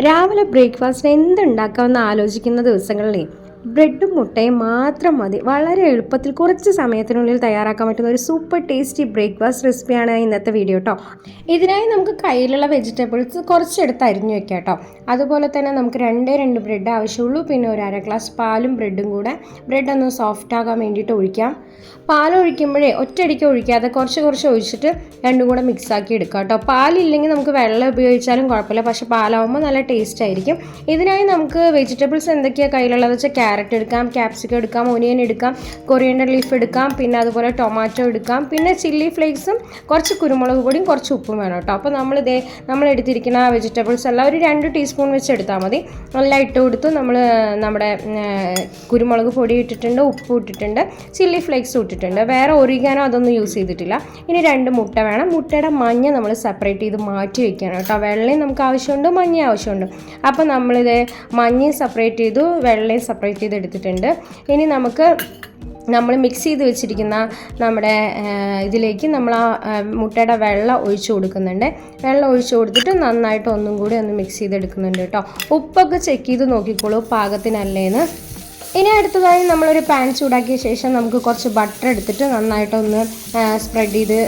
രാവിലെ ബ്രേക്ക്ഫാസ്റ്റിന് എന്തുണ്ടാക്കാമെന്ന് ആലോചിക്കുന്ന ദിവസങ്ങളിൽ ബ്രെഡും മുട്ടയും മാത്രം മതി. വളരെ എളുപ്പത്തിൽ കുറച്ച് സമയത്തിനുള്ളിൽ തയ്യാറാക്കാൻ പറ്റുന്ന ഒരു സൂപ്പർ ടേസ്റ്റി ബ്രേക്ക്ഫാസ്റ്റ് റെസിപ്പിയാണ് ഇന്നത്തെ വീഡിയോ കേട്ടോ. ഇതിനായി നമുക്ക് കയ്യിലുള്ള വെജിറ്റബിൾസ് കുറച്ചെടുത്ത് അരിഞ്ഞു വെക്കാം കേട്ടോ. അതുപോലെ തന്നെ നമുക്ക് രണ്ട് ബ്രെഡ് ആവശ്യമുള്ളൂ. പിന്നെ ഒരു അര ഗ്ലാസ് പാലും ബ്രെഡും കൂടെ. ബ്രെഡ് ഒന്ന് സോഫ്റ്റ് ആകാൻ വേണ്ടിയിട്ട് ഒഴിക്കാം. പാലൊഴിക്കുമ്പോഴേ ഒറ്റയടിക്ക് ഒഴിക്കാതെ കുറച്ച് ഒഴിച്ചിട്ട് രണ്ടും കൂടെ മിക്സാക്കി എടുക്കാം കേട്ടോ. പാലില്ലെങ്കിൽ നമുക്ക് വെള്ളം ഉപയോഗിച്ചാലും കുഴപ്പമില്ല, പക്ഷേ പാലാവുമ്പോൾ നല്ല ടേസ്റ്റ് ആയിരിക്കും. ഇതിനായി നമുക്ക് വെജിറ്റബിൾസ് എന്തൊക്കെയാണ് കയ്യിലുള്ളത് വെച്ചാൽ ക്യാരറ്റ് എടുക്കാം, ക്യാപ്സിക്കം എടുക്കാം, ഒനിയൻ എടുക്കാം, കൊറിയൻഡർ ലീഫ് എടുക്കാം, പിന്നെ അതുപോലെ ടൊമാറ്റോ എടുക്കാം, പിന്നെ ചില്ലി ഫ്ലേക്സും കുറച്ച് കുരുമുളക് പൊടിയും കുറച്ച് ഉപ്പും വേണം കേട്ടോ. അപ്പോൾ നമ്മൾ എടുത്തിരിക്കുന്ന വെജിറ്റബിൾസ് എല്ലാം ഒരു 2 ടീസ്പൂൺ വെച്ച് എടുത്താൽ മതി. എല്ലാം ഇട്ട് കൊടുത്ത് നമ്മുടെ കുരുമുളക് പൊടി ഇട്ടിട്ടുണ്ട്, ഉപ്പ് ഇട്ടിട്ടുണ്ട്, ചില്ലി ഫ്ലേക്സ് ഇട്ടിട്ടുണ്ട്. വേറെ ഒറിഗാനോ അതൊന്നും യൂസ് ചെയ്തിട്ടില്ല. ഇനി 2 മുട്ട വേണം. മുട്ടയുടെ മഞ്ഞ നമ്മൾ സെപ്പറേറ്റ് ചെയ്ത് മാറ്റി വയ്ക്കണം കേട്ടോ. വെള്ളയും നമുക്ക് ആവശ്യമുണ്ട്, മഞ്ഞ ആവശ്യമുണ്ട്. അപ്പോൾ നമ്മളിത് മഞ്ഞയും സെപ്പറേറ്റ് ചെയ്തു, വെള്ളയും സെപ്പറേറ്റ് ചെയ്ത് എടുത്തിട്ടുണ്ട്. ഇനി നമ്മൾ മിക്സ് ചെയ്ത് വെച്ചിരിക്കുന്ന നമ്മുടെ ഇതിലേക്ക് നമ്മൾ ആ മുട്ടയുടെ വെള്ളം ഒഴിച്ച് കൊടുക്കുന്നുണ്ട്. വെള്ളം ഒഴിച്ച് കൊടുത്തിട്ട് നന്നായിട്ട് ഒന്നും കൂടി ഒന്ന് മിക്സ് ചെയ്തെടുക്കുന്നുണ്ട് കേട്ടോ. ഉപ്പൊക്കെ ചെക്ക് ചെയ്ത് നോക്കിക്കോളൂ പാകത്തിനല്ലേന്ന്. ഇനി അടുത്തതായി നമ്മളൊരു പാൻ ചൂടാക്കിയ ശേഷം നമുക്ക് കുറച്ച് ബട്ടർ എടുത്തിട്ട് നന്നായിട്ടൊന്ന് സ്പ്രെഡ് ചെയ്ത്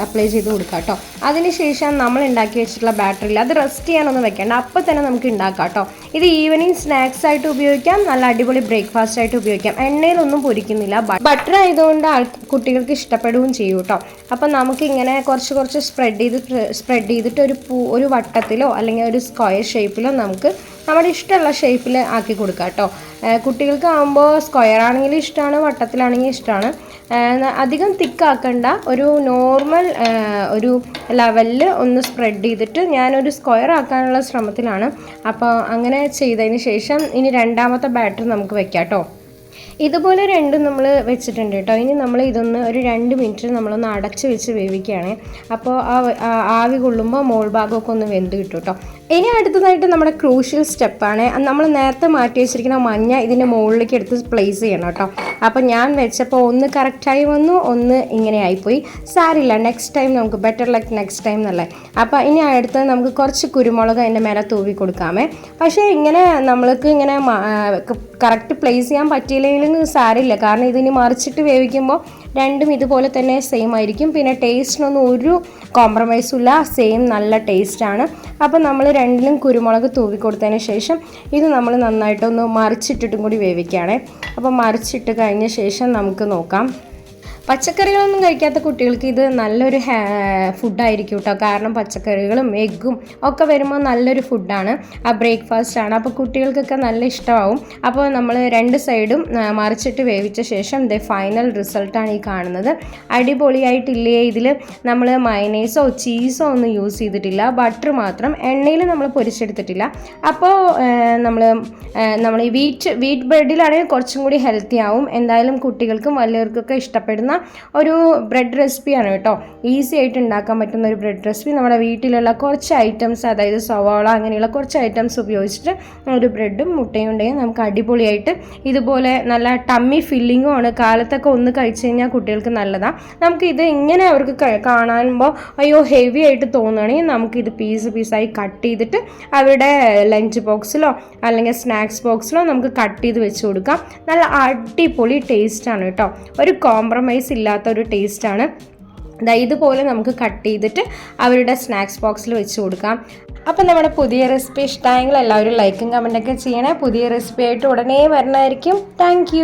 അപ്ലൈ ചെയ്ത് കൊടുക്കാം കേട്ടോ. അതിനുശേഷം നമ്മൾ ഉണ്ടാക്കി വെച്ചിട്ടുള്ള ബാറ്ററിൽ അത് റെസ്റ്റ് ചെയ്യാനൊന്നും വെക്കേണ്ട, അപ്പോൾ തന്നെ നമുക്ക് ഉണ്ടാക്കാം കേട്ടോ. ഇത് ഈവനിങ് സ്നാക്സ് ആയിട്ട് ഉപയോഗിക്കാം, നല്ല അടിപൊളി ബ്രേക്ക്ഫാസ്റ്റ് ആയിട്ട് ഉപയോഗിക്കാം. എണ്ണയിലൊന്നും പൊരിക്കുന്നില്ല, ബട്ടർ ആയതുകൊണ്ട് കുട്ടികൾക്ക് ഇഷ്ടപ്പെടുകയും ചെയ്യും കേട്ടോ. അപ്പം നമുക്കിങ്ങനെ കുറച്ച് സ്പ്രെഡ് ചെയ്തിട്ട് ഒരു വട്ടത്തിലോ അല്ലെങ്കിൽ ഒരു സ്ക്വയർ ഷേപ്പിലോ നമുക്ക് നമ്മുടെ ഇഷ്ടമുള്ള ഷേപ്പിൽ ആക്കി കൊടുക്കാം കേട്ടോ. കുട്ടികൾക്കാകുമ്പോൾ സ്ക്വയർ ആണെങ്കിലും ഇഷ്ടമാണ്, വട്ടത്തിലാണെങ്കിലും ഇഷ്ടമാണ്. അധികം തിക്കാക്കണ്ട, ഒരു നോർമൽ ഒരു ലെവലിൽ ഒന്ന് സ്പ്രെഡ് ചെയ്തിട്ട് ഞാനൊരു സ്ക്വയർ ആക്കാനുള്ള ശ്രമത്തിലാണ്. അപ്പോൾ അങ്ങനെ ചെയ്തതിന് ശേഷം ഇനി രണ്ടാമത്തെ ബാറ്റർ നമുക്ക് വെക്കാം കേട്ടോ. ഇതുപോലെ രണ്ടും നമ്മൾ വെച്ചിട്ടുണ്ട് കേട്ടോ. ഇനി നമ്മൾ ഇതൊന്ന് ഒരു 2 മിനിറ്റ് നമ്മളൊന്ന് അടച്ച് വെച്ച് വേവിക്കുകയാണ്. അപ്പോൾ ആവി കൊള്ളുമ്പോൾ മോൾ ഭാഗമൊക്കെ ഒന്ന് വെന്ത് കിട്ടും കേട്ടോ. ഇനി അടുത്തതായിട്ട് നമ്മുടെ ക്രൂഷ്യൽ സ്റ്റെപ്പാണ്. നമ്മൾ നേരത്തെ മാറ്റി വെച്ചിരിക്കുന്ന മഞ്ഞ ഇതിൻ്റെ മുകളിലേക്ക് എടുത്ത് പ്ലേസ് ചെയ്യണം കേട്ടോ. അപ്പോൾ ഞാൻ വെച്ചപ്പോൾ ഒന്ന് കറക്റ്റായി വന്നു, ഒന്ന് ഇങ്ങനെ ആയിപ്പോയി. സാരില്ല, നെക്സ്റ്റ് ടൈം നമുക്ക് ബെറ്റർ ലക്ക് നെക്സ്റ്റ് ടൈം എന്നല്ലേ. അപ്പോൾ ഇനി അടുത്തത് നമുക്ക് കുറച്ച് കുരുമുളക് അതിൻ്റെ മേലെ തൂവി കൊടുക്കാമേ. പക്ഷേ ഇങ്ങനെ നമ്മൾക്ക് ഇങ്ങനെ കറക്റ്റ് പ്ലേസ് ചെയ്യാൻ പറ്റിയില്ലെങ്കിലും സാരില്ല, കാരണം ഇതിനി മറിച്ചിട്ട് വേവിക്കുമ്പോൾ രണ്ടും ഇതുപോലെ തന്നെ സെയിം ആയിരിക്കും. പിന്നെ ടേസ്റ്റിനൊന്നും ഒരു കോംപ്രമൈസും ഇല്ല, സെയിം നല്ല ടേസ്റ്റാണ്. അപ്പോൾ നമ്മൾ രണ്ടിലും കുരുമുളക് തൂവി കൊടുത്തതിന് ശേഷം ഇത് നമ്മൾ നന്നായിട്ടൊന്ന് മറിച്ചിട്ടിട്ടും കൂടി വേവിക്കുകയാണ്. അപ്പോൾ മറിച്ചിട്ട് കഴിഞ്ഞ ശേഷം നമുക്ക് നോക്കാം. പച്ചക്കറികളൊന്നും കഴിക്കാത്ത കുട്ടികൾക്ക് ഇത് നല്ലൊരു ഫുഡായിരിക്കും കേട്ടോ. കാരണം പച്ചക്കറികളും എഗ്ഗും ഒക്കെ വരുമ്പോൾ നല്ലൊരു ഫുഡാണ്, ആ ബ്രേക്ക്ഫാസ്റ്റാണ്. അപ്പോൾ കുട്ടികൾക്കൊക്കെ നല്ല ഇഷ്ടമാവും. അപ്പോൾ നമ്മൾ 2 സൈഡും മറിച്ചിട്ട് വേവിച്ച ശേഷം ഫൈനൽ റിസൾട്ടാണ് ഈ കാണുന്നത്. അടിപൊളിയായിട്ടില്ലേ. ഇതിൽ നമ്മൾ മയനൈസോ ചീസോ ഒന്നും യൂസ് ചെയ്തിട്ടില്ല, ബട്ടർ മാത്രം. എണ്ണയിൽ നമ്മൾ പൊരിച്ചെടുത്തിട്ടില്ല. അപ്പോൾ നമ്മൾ ഈ വീറ്റ് ബ്രെഡിലാണെങ്കിൽ കുറച്ചും കൂടി ഹെൽത്തി ആവും. എന്തായാലും കുട്ടികൾക്കും വലിയവർക്കൊക്കെ ഇഷ്ടപ്പെടുന്ന ഒരു ബ്രെഡ് റെസിപ്പിയാണ് കേട്ടോ. ഈസി ആയിട്ട് ഉണ്ടാക്കാൻ പറ്റുന്ന ഒരു ബ്രെഡ് റെസിപ്പി. നമ്മുടെ വീട്ടിലുള്ള കുറച്ച് ഐറ്റംസ്, അതായത് സവാള അങ്ങനെയുള്ള കുറച്ച് ഐറ്റംസ് ഉപയോഗിച്ചിട്ട് ഒരു ബ്രെഡും മുട്ടയും ഉണ്ടെങ്കിൽ നമുക്ക് അടിപൊളിയായിട്ട് ഇതുപോലെ നല്ല ടമ്മി ഫില്ലിങ്ങും ആണ്. കാലത്തൊക്കെ ഒന്ന് കഴിച്ചു കഴിഞ്ഞാൽ കുട്ടികൾക്ക് നല്ലതാണ്. നമുക്കിത് ഇങ്ങനെ അവർക്ക് കാണുമ്പോൾ അയ്യോ ഹെവി ആയിട്ട് തോന്നുകയാണെങ്കിൽ നമുക്കിത് പീസായി കട്ട് ചെയ്തിട്ട് അവരുടെ ലഞ്ച് ബോക്സിലോ അല്ലെങ്കിൽ സ്നാക്സ് ബോക്സിലോ നമുക്ക് കട്ട് ചെയ്ത് വെച്ച് കൊടുക്കാം. നല്ല അടിപൊളി ടേസ്റ്റാണ് കേട്ടോ. ഒരു കോംപ്രമൈസ് ഇല്ലാത്ത ഒരു ടേസ്റ്റാണ്. ഇതുപോലെ നമുക്ക് കട്ട് ചെയ്തിട്ട് അവരുടെ സ്നാക്സ് ബോക്സിൽ വെച്ച് കൊടുക്കാം. അപ്പം നമ്മുടെ പുതിയ റെസിപ്പി ഇഷ്ടമായെങ്കിൽ എല്ലാവരും ലൈക്കും കമൻറ്റൊക്കെ ചെയ്യണേ. പുതിയ റെസിപ്പി ആയിട്ട് ഉടനെ വരണമായിരിക്കും. താങ്ക്